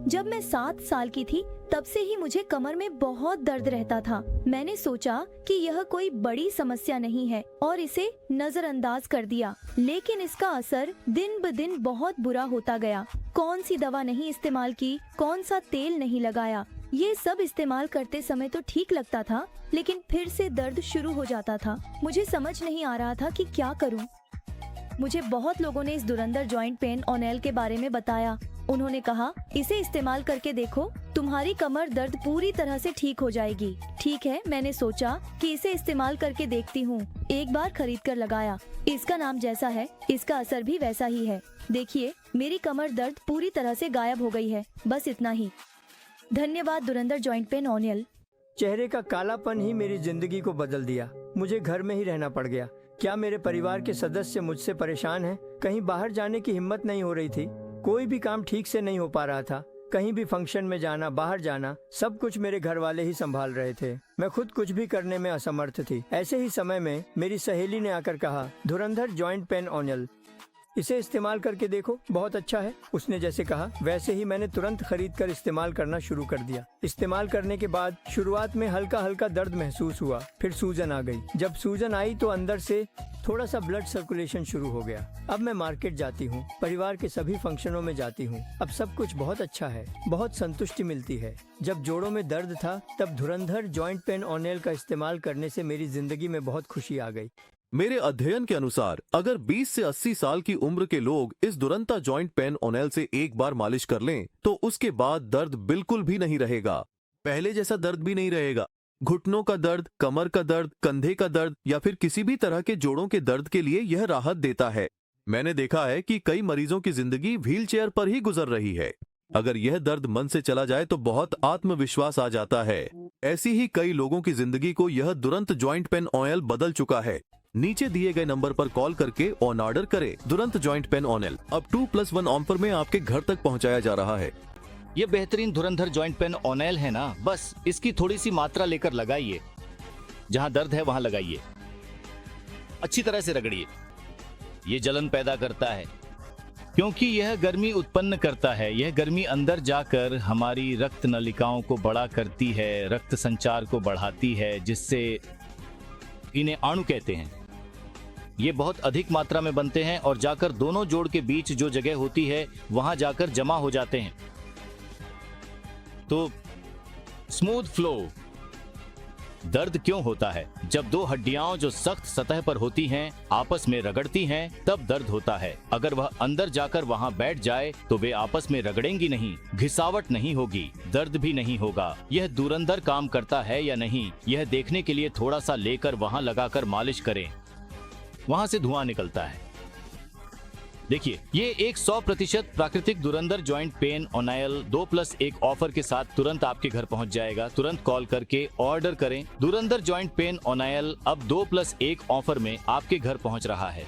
जब मैं 7 साल की थी तब से ही मुझे कमर में बहुत दर्द रहता था। मैंने सोचा कि यह कोई बड़ी समस्या नहीं है और इसे नजरअंदाज कर दिया, लेकिन इसका असर दिन ब दिन बहुत बुरा होता गया। कौन सी दवा नहीं इस्तेमाल की, कौन सा तेल नहीं लगाया, ये सब इस्तेमाल करते समय तो ठीक लगता था, लेकिन फिर से दर्द शुरू हो जाता था। मुझे समझ नहीं आ रहा था कि क्या करूं। मुझे बहुत लोगों ने इस धुरंधर जॉइंट पेन ऑनेल के बारे में बताया। उन्होंने कहा, इसे इस्तेमाल करके देखो, तुम्हारी कमर दर्द पूरी तरह से ठीक हो जाएगी। ठीक है, मैंने सोचा कि इसे इस्तेमाल करके देखती हूँ। एक बार खरीद कर लगाया। इसका नाम जैसा है, इसका असर भी वैसा ही है। देखिए, मेरी कमर दर्द पूरी तरह से गायब हो गई है। बस इतना ही। धन्यवाद धुरंधर जॉइंट पेन ऑनेल। चेहरे का कालापन ही मेरी जिंदगी को बदल दिया। मुझे घर में ही रहना पड़ गया। क्या मेरे परिवार के सदस्य मुझसे परेशान हैं? कहीं बाहर जाने की हिम्मत नहीं हो रही थी। कोई भी काम ठीक से नहीं हो पा रहा था। कहीं भी फंक्शन में जाना, बाहर जाना, सब कुछ मेरे घर वाले ही संभाल रहे थे। मैं खुद कुछ भी करने में असमर्थ थी। ऐसे ही समय में मेरी सहेली ने आकर कहा, धुरंधर जॉइंट पेन ऑनेल, इसे इस्तेमाल करके देखो, बहुत अच्छा है। उसने जैसे कहा वैसे ही मैंने तुरंत खरीद कर इस्तेमाल करना शुरू कर दिया। इस्तेमाल करने के बाद शुरुआत में हल्का हल्का दर्द महसूस हुआ, फिर सूजन आ गई। जब सूजन आई तो अंदर से थोड़ा सा ब्लड सर्कुलेशन शुरू हो गया। अब मैं मार्केट जाती हूँ, परिवार के सभी फंक्शनों में जाती हूँ। अब सब कुछ बहुत अच्छा है, बहुत संतुष्टि मिलती है। जब जोड़ों में दर्द था तब धुरंधर जॉइंट पेन ऑनेल का इस्तेमाल करने से मेरी जिंदगी में बहुत खुशी आ गई। मेरे अध्ययन के अनुसार अगर 20 से 80 साल की उम्र के लोग इस दुरंता जॉइंट पेन ऑनेल से एक बार मालिश कर लें तो उसके बाद दर्द बिल्कुल भी नहीं रहेगा। पहले जैसा दर्द भी नहीं रहेगा। घुटनों का दर्द, कमर का दर्द, कंधे का दर्द या फिर किसी भी तरह के जोड़ों के दर्द के लिए यह राहत देता है। मैंने देखा है कि कई मरीजों की जिंदगी व्हीलचेयर पर ही गुजर रही है। अगर यह दर्द मन से चला जाए तो बहुत आत्मविश्वास आ जाता है। ऐसी ही कई लोगों की जिंदगी को यह दुरंत जॉइंट पेन ऑयल बदल चुका है। नीचे दिए गए नंबर पर कॉल करके ऑन ऑर्डर करें दुरंत जॉइंट पेन ऑनेल। अब 2+1 ऑफर में आपके घर तक पहुंचाया जा रहा है। ये बेहतरीन धुरंधर जॉइंट पेन ऑनेल है ना, बस इसकी थोड़ी सी मात्रा लेकर लगाइए। जहां दर्द है वहां लगाइए, अच्छी तरह से रगड़िए। ये जलन पैदा करता है क्योंकि यह गर्मी उत्पन्न करता है। यह गर्मी अंदर जाकर हमारी रक्त नलिकाओं को बड़ा करती है, रक्त संचार को बढ़ाती है, जिससे इन्हें अणु कहते हैं। ये बहुत अधिक मात्रा में बनते हैं और जाकर दोनों जोड़ के बीच जो जगह होती है वहां जाकर जमा हो जाते हैं। तो स्मूथ फ्लो। दर्द क्यों होता है? जब दो हड्डियां जो सख्त सतह पर होती हैं आपस में रगड़ती हैं तब दर्द होता है। अगर वह अंदर जाकर वहां बैठ जाए तो वे आपस में रगड़ेंगी नहीं, घिसावट नहीं होगी, दर्द भी नहीं होगा। यह धुरंधर काम करता है या नहीं, यह देखने के लिए थोड़ा सा लेकर वहां लगाकर मालिश करें। वहां से धुआं निकलता है। देखिए, ये एक 100% प्राकृतिक धुरंधर जॉइंट पेन ऑनेल 2+1 ऑफर के साथ तुरंत आपके घर पहुंच जाएगा। तुरंत कॉल करके ऑर्डर करें। धुरंधर जॉइंट पेन ऑनेल अब 2+1 ऑफर में आपके घर पहुंच रहा है।